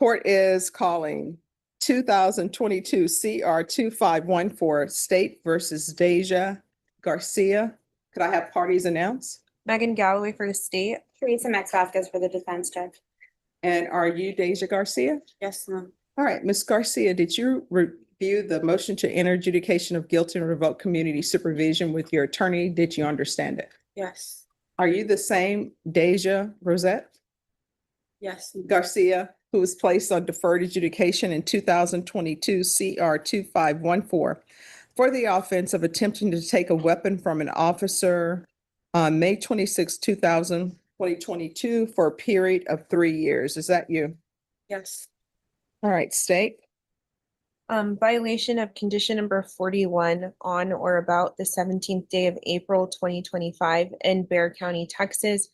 Court is calling 2022 CR 2514 State versus Deja Garcia. Could I have parties announced? Megan Galloway for the state. Teresa Max Vasquez for the defense, Judge. And are you Deja Garcia? Yes, ma'am. All right, Ms. Garcia, did you review the motion to enter adjudication of guilt and revoke community supervision with your attorney? Did you understand it? Yes. Are you the same Deja Rosett Yes. Garcia who was placed on deferred adjudication in 2022 CR 2514 for the offense of attempting to take a weapon from an officer on May 26, 2022 for a period of 3 years? Is that you? Yes. All right, state. Violation of condition number 41 on or about the 17th day of April 2025 in Bexar County, Texas.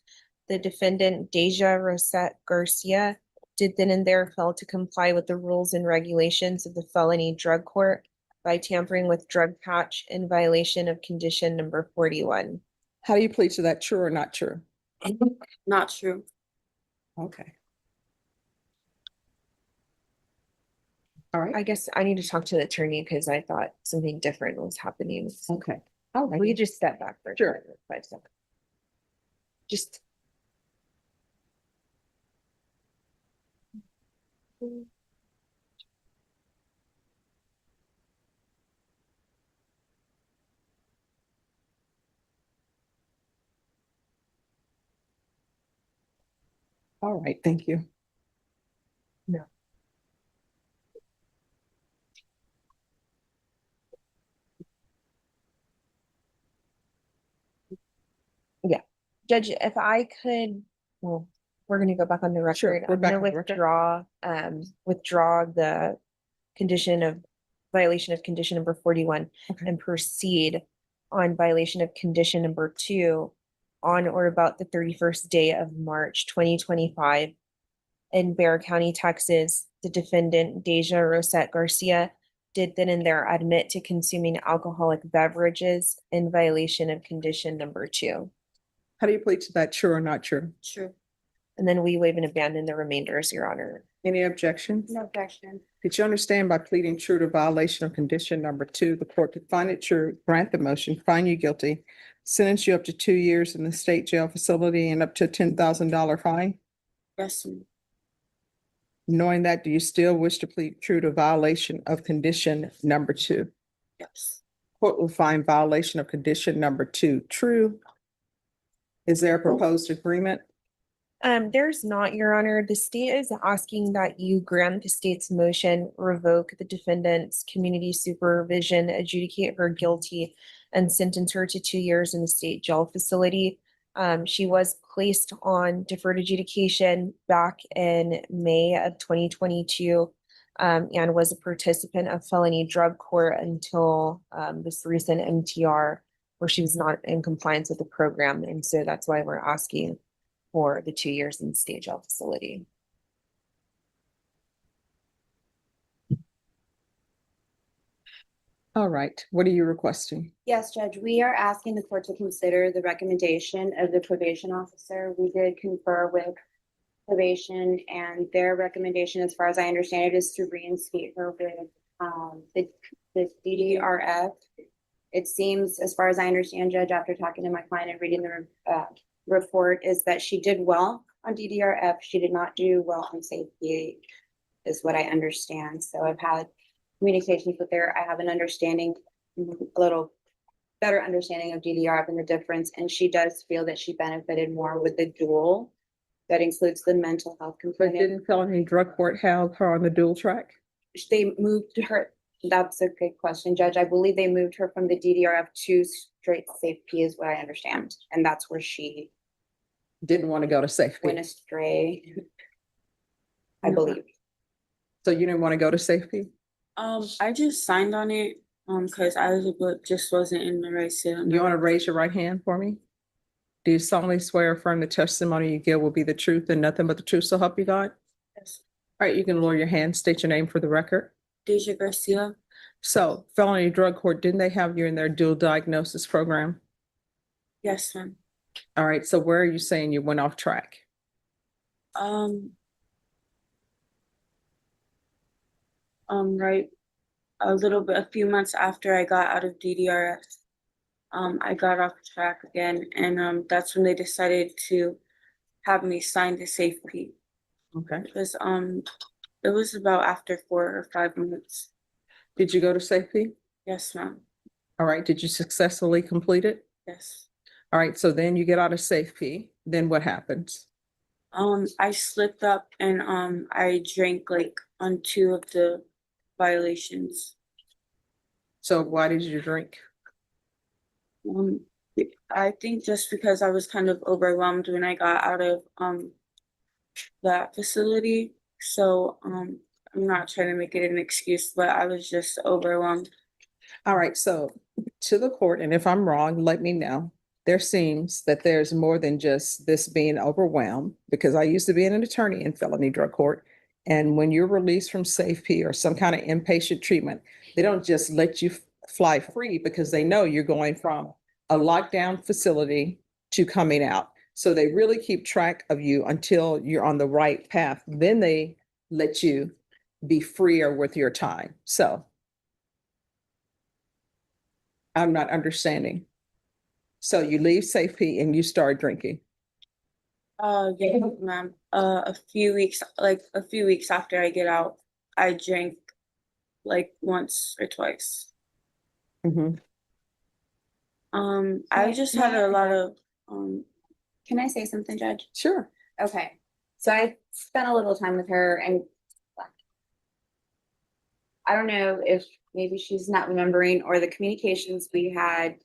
The defendant, Deja Rosett Garcia, did then and there fail to comply with the rules and regulations of the felony drug court by tampering with drug patch in violation of condition number 41. How do you plead to that? True or not true? Not true. Okay. All right. I guess I need to talk to the attorney because I thought something different was happening. Okay. Will you just step back for Sure. 5 seconds? Just. All right. Thank you. No. Yeah, Judge, if I could, well, we're gonna go back on the Sure, record. we're I'm back gonna on the record. withdraw the condition of violation of condition number 41 Okay. and proceed on violation of condition number 2 on or about the 31st day of March 2025 in Bexar County, Texas. The defendant, Deja Rosett Garcia, did then and there admit to consuming alcoholic beverages in violation of condition number 2. How do you plead to that? True or not true? True. And then we waive and abandon the remainders, Your Honor. Any objections? No objection. Did you understand by pleading true to violation of condition number 2, the court could find it true, grant the motion, find you guilty, sentence you up to 2 years in the state jail facility and up to a $10,000 fine? Yes, ma'am. Knowing that, do you still wish to plead true to violation of condition number 2? Yes. Court will find violation of condition number 2 true. Is there a proposed agreement? There's not, Your Honor. The state is asking that you grant the state's motion, revoke the defendant's community supervision, adjudicate her guilty, and sentence her to 2 years in the state jail facility. She was placed on deferred adjudication back in May of 2022 and was a participant of felony drug court until this recent MTR where she was not in compliance with the program. And so that's why we're asking for the 2 years in the state jail facility. All right, what are you requesting? Yes, Judge, we are asking the court to consider the recommendation of the probation officer. We did confer with probation and their recommendation, as far as I understand it, is to reinstate her with the DDRF. It seems, as far as I understand, Judge, after talking to my client and reading the report, is that she did well on DDRF. She did not do well on SAFE-P, is what I understand. So I've had communications with her. I have an understanding, a little better understanding of DDRF and the difference. And she does feel that she benefited more with the dual that includes the mental health But component. didn't felony drug court have her on the dual track? They moved her. That's a good question, Judge. I believe they moved her from the DDRF to straight SAFE-P is what I understand. And that's where she Didn't want to go to SAFE-P. went astray, I No. believe. So you didn't want to go to SAFE-P? I just signed on it, cause just wasn't in the right state. You want to raise your right hand for me? Do you solemnly swear or affirm the testimony you give will be the truth and nothing but the truth, so help you God? Yes. All right, you can lower your hand, state your name for the record. Deja Garcia. So felony drug court, didn't they have you in their dual diagnosis program? Yes, ma'am. All right, so where are you saying you went off track? right a few months after I got out of DDRF. I got off track again, and that's when they decided to have me sign the SAFE-P. Okay. Because it was about after 4 or 5 months. Did you go to SAFE-P? Yes, ma'am. All right. Did you successfully complete it? Yes. All right. So then you get out of SAFE-P. Then what happens? I slipped up and I drank like on 2 of the violations. So why did you drink? Um, I think just because I was kind of overwhelmed when I got out of that facility. So I'm not trying to make it an excuse, but I was just overwhelmed. All right. So to the court, and if I'm wrong, let me know. There seems that there's more than just this being overwhelmed, because I used to be an attorney in felony drug court. And when you're released from SAFE-P or some kind of inpatient treatment, they don't just let you fly free because they know you're going from a lockdown facility to coming out. So they really keep track of you until you're on the right path. Then they let you be freer with your time. So I'm not understanding. So you leave SAFE-P and you start drinking. Yeah, ma'am. A few weeks after I get out, I drank like once or twice. Mhm. I just had a lot of Can I say something, Judge? Sure. Okay, so I spent a little time with her and I don't know if maybe she's not remembering or the communications we had,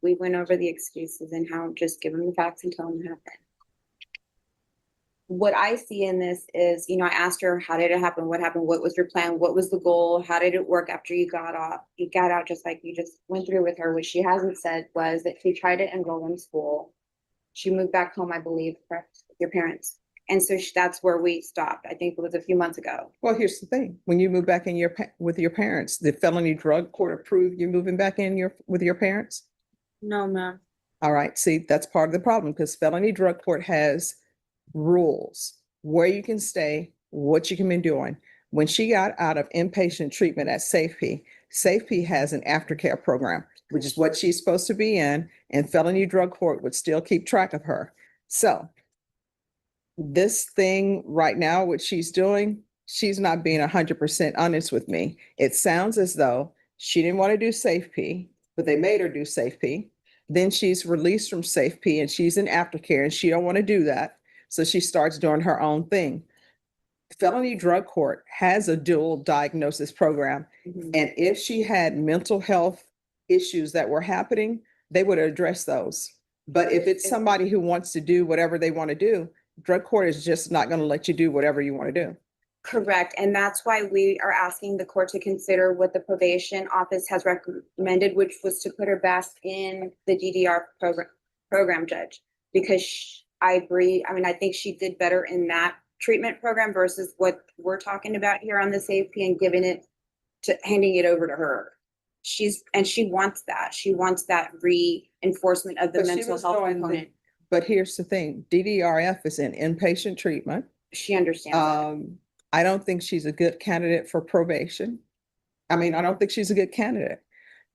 we went over the excuses and how just give them the facts and tell them what happened. What I see in this is, I asked her, how did it happen? What happened? What was your plan? What was the goal? How did it work after you got off? You got out just like you just went through with her. What she hasn't said was that she tried to enroll in school. She moved back home, I believe, correct, with your parents. And so that's where we stopped. I think it was a few months ago. Well, here's the thing. When you move back in with your parents, the felony drug court approved you moving back in with your parents? no, ma'am. All right. See, that's part of the problem because felony drug court has rules where you can stay, what you can be doing. When she got out of inpatient treatment at SAFE-P, SAFE-P has an aftercare program, which is what she's supposed to be in, and felony drug court would still keep track of her. So this thing right now, what she's doing, she's not being 100% honest with me. It sounds as though she didn't want to do SAFE-P, but they made her do SAFE-P. Then she's released from SAFE-P and she's in aftercare and she don't want to do that. So she starts doing her own thing. Felony drug court has a dual diagnosis program. And if she had mental health issues that were happening, they would address those. But if it's somebody who wants to do whatever they want to do, drug court is just not going to let you do whatever you want to do. Correct, and that's why we are asking the court to consider what the probation office has recommended, which was to put her back in the DDR program, Judge. Because I agree, I think she did better in that treatment program versus what we're talking about here on the SAFE-P and handing it over to her. She wants that. She wants that reinforcement of the But she mental was health doing component. But here's the thing, DDRF is in inpatient treatment. She understands that. I don't think she's a good candidate for probation. I don't think she's a good candidate.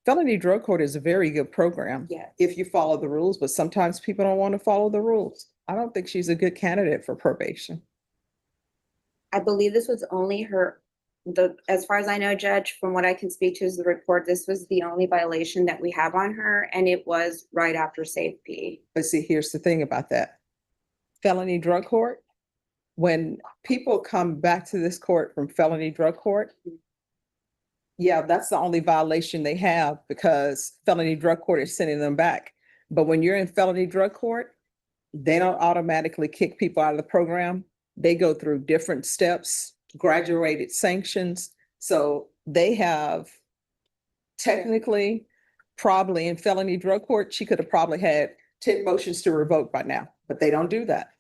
Felony drug court is a very good program. Yes. If you follow the rules, but sometimes people don't want to follow the rules. I don't think she's a good candidate for probation. I believe this was only as far as I know, Judge, from what I can speak to is the report, this was the only violation that we have on her, and it was right after SAFE-P. But see, here's the thing about that. Felony drug court, when people come back to this court from felony drug court, yeah, that's the only violation they have because felony drug court is sending them back. But when you're in felony drug court, they don't automatically kick people out of the program. They go through different steps, graduated sanctions. So they have technically, probably in felony drug court, she could have probably had 10 motions to revoke by now, but they don't do that.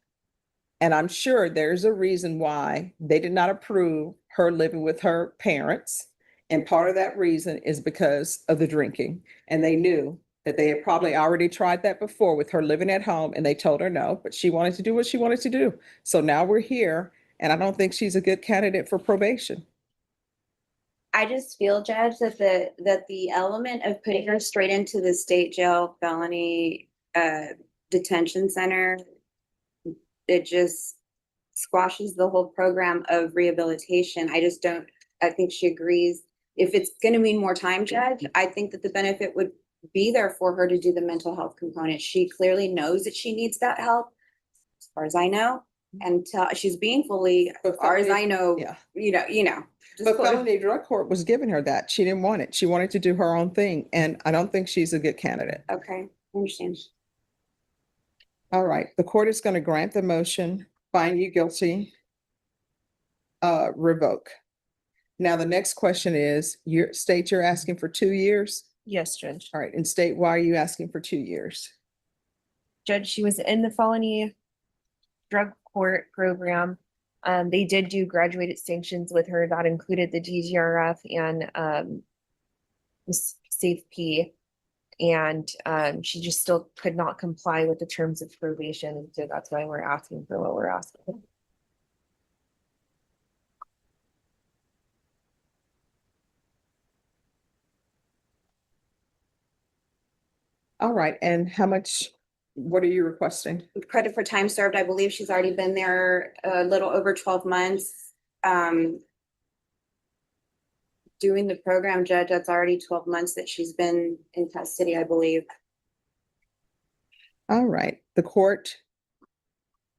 And I'm sure there's a reason why they did not approve her living with her parents. And part of that reason is because of the drinking. And they knew that they had probably already tried that before with her living at home and they told her no, but she wanted to do what she wanted to do. So now we're here and I don't think she's a good candidate for probation. I just feel, Judge, that the element of putting her straight into the state jail felony detention center, it just squashes the whole program of rehabilitation. I think she agrees. If it's gonna mean more time, Judge, I think that the benefit would be there for her to do the mental health component. She clearly knows that she needs that help, as far as I know, and she's being fully, as far as I know, Yeah. you know. just But put- felony drug court was giving her that. She didn't want it. She wanted to do her own thing, and I don't think she's a good candidate. Okay, I understand. All right, the court is going to grant the motion, find you guilty, revoke. Now, the next question is, state you're asking for 2 years? Yes, Judge. All right, and state, why are you asking for 2 years? Judge, she was in the felony drug court program. They did do graduated sanctions with her that included the DDRF and SAFE-P. And she just still could not comply with the terms of probation. So that's why we're asking for what we're asking. All right, and what are you requesting? Credit for time served, I believe she's already been there a little over 12 months. Doing the program, Judge, that's already 12 months that she's been in custody, I believe. All right, the court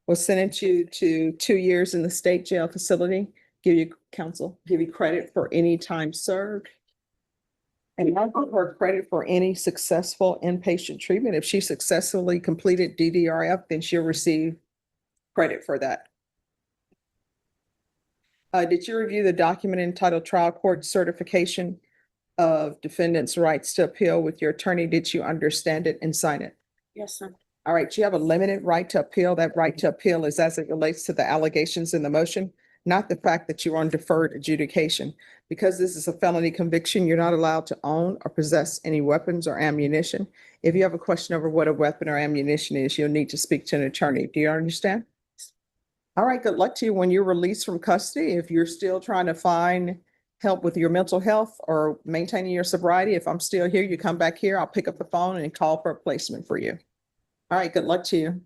will sentence you to 2 years in the state jail facility, give you credit for any time served. And not give her credit for any successful inpatient treatment. If she successfully completed DDRF, then she'll receive credit for that. Did you review the document entitled Trial Court Certification of Defendant's Rights to Appeal with your attorney? Did you understand it and sign it? Yes, sir. All right, you have a limited right to appeal. That right to appeal is as it relates to the allegations in the motion, not the fact that you're on deferred adjudication. Because this is a felony conviction, you're not allowed to own or possess any weapons or ammunition. If you have a question over what a weapon or ammunition is, you'll need to speak to an attorney. Do you understand? All right, good luck to you when you're released from custody. If you're still trying to find help with your mental health or maintaining your sobriety, if I'm still here, you come back here, I'll pick up the phone and call for a placement for you. All right, good luck to you.